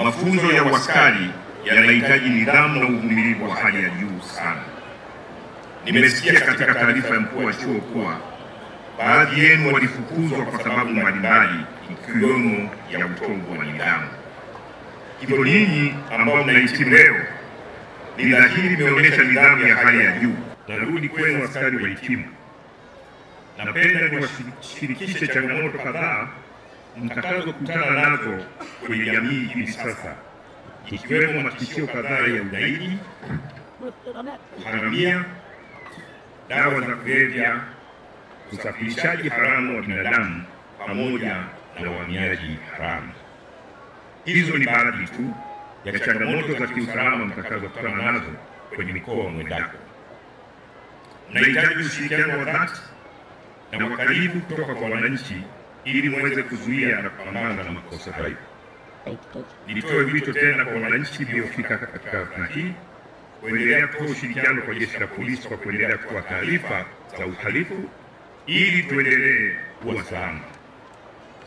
Mafunzo ya uaskari yanahitaji nidhamu na uvumilivu wa hali ya juu sana. Nimesikia katika taarifa ya mkuu wa chuo kuwa baadhi yenu walifukuzwa kwa sababu mbalimbali ikiwemo ya utovu wa nidhamu. Hivyo ninyi ambao mnahitimu leo, ni dhahiri mmeonyesha nidhamu ya hali ya juu. Narudi kwenu askari wahitimu, napenda niwashirikishe changamoto kadhaa mtakazokutana nazo kwenye jamii hivi sasa, ikiwemo matishio kadhaa ya ugaidi, haramia, dawa za kulevya, usafirishaji haramu wa binadamu pamoja na uhamiaji haramu. Hizo ni baadhi tu ya changamoto za kiusalama mtakazokutana nazo kwenye mikoa mwendako. Mnahitaji ushirikiano wa dhati na wa karibu kutoka kwa wananchi ili muweze kuzuia na kupambana na makosa hayo. Nitoe wito tena kwa wananchi waliofika katika hafla hii kuendelea kutoa ushirikiano kwa jeshi la polisi kwa kuendelea kutoa taarifa za uhalifu ili tuendelee kuwa salama.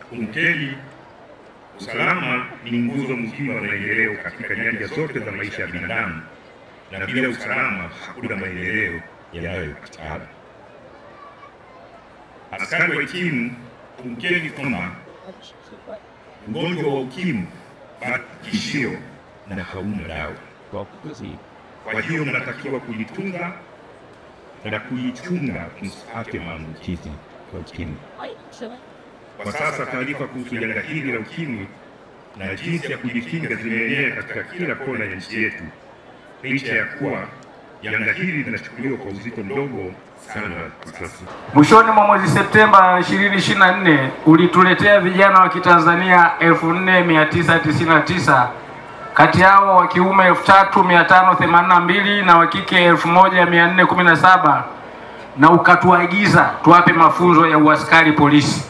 Kumbukeni, usalama ni nguzo muhimu ya maendeleo katika nyanja zote za maisha ya binadamu, na bila usalama hakuna maendeleo yanayopatikana. Askari wahitimu, kumbukeni kwamba ugonjwa wa ukimwi bado tishio na hauna dawa. Kwa hiyo mnatakiwa kujitunza na kuichunga msipate maambukizi ya ukimwi. Kwa sasa taarifa kuhusu janga hili la ukimwi na jinsi ya kujikinga zimeenea katika kila kona ya nchi yetu, licha ya kuwa janga hili linachukuliwa kwa uzito mdogo sana kwa sasa. Mwishoni mwa mwezi Septemba 2024 ulituletea vijana wa Kitanzania 4999, kati yao wa kiume 3582 na wa kike 1417, na ukatuagiza tuwape mafunzo ya uaskari polisi.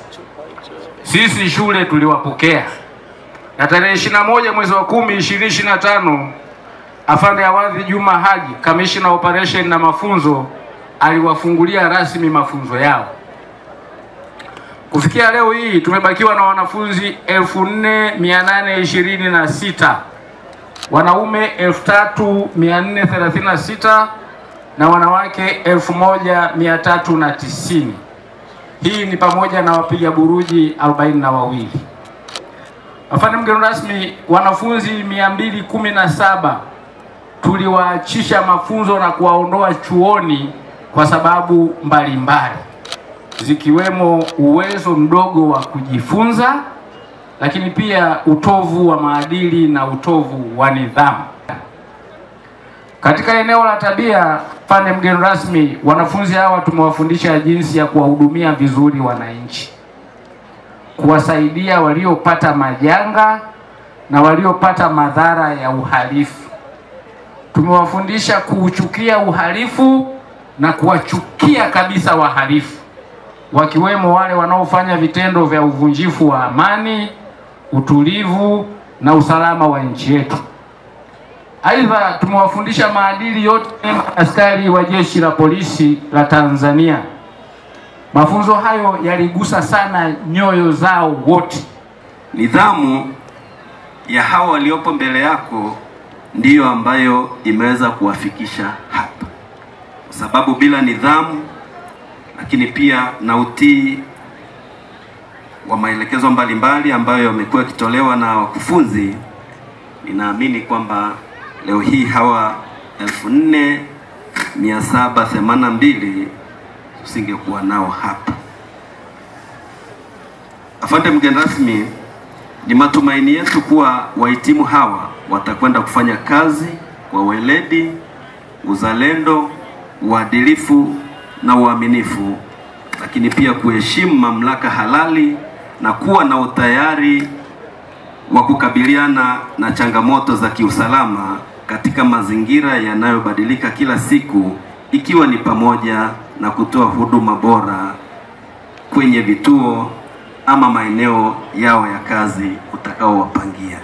Sisi shule tuliwapokea, na tarehe 21 mwezi wa 10 2025 Afande Awadhi Juma Haji, kamishna operation na mafunzo, aliwafungulia rasmi mafunzo yao. Kufikia leo hii tumebakiwa na wanafunzi 4826, wanaume 3436 na wanawake 1390. Hii ni pamoja na wapiga buruji 42. Afande mgeni rasmi, wanafunzi 217 tuliwaachisha mafunzo na kuwaondoa chuoni kwa sababu mbalimbali, zikiwemo uwezo mdogo wa kujifunza, lakini pia utovu wa maadili na utovu wa nidhamu. Katika eneo la tabia, afande mgeni rasmi, wanafunzi hawa tumewafundisha jinsi ya kuwahudumia vizuri wananchi, kuwasaidia waliopata majanga na waliopata madhara ya uhalifu. Tumewafundisha kuuchukia uhalifu na kuwachukia kabisa wahalifu, wakiwemo wale wanaofanya vitendo vya uvunjifu wa amani, utulivu na usalama wa nchi yetu. Aidha, tumewafundisha maadili yote askari wa Jeshi la Polisi la Tanzania. Mafunzo hayo yaligusa sana nyoyo zao wote. Nidhamu ya hawa waliopo mbele yako ndiyo ambayo imeweza kuwafikisha hapa, kwa sababu bila nidhamu, lakini pia na utii wa maelekezo mbalimbali ambayo yamekuwa yakitolewa na wakufunzi, ninaamini kwamba leo hii hawa 4782 tusingekuwa nao hapa. Afande mgeni rasmi, ni matumaini yetu kuwa wahitimu hawa watakwenda kufanya kazi kwa weledi, uzalendo, uadilifu na uaminifu, lakini pia kuheshimu mamlaka halali na kuwa na utayari wa kukabiliana na changamoto za kiusalama katika mazingira yanayobadilika kila siku, ikiwa ni pamoja na kutoa huduma bora kwenye vituo ama maeneo yao ya kazi utakaowapangia.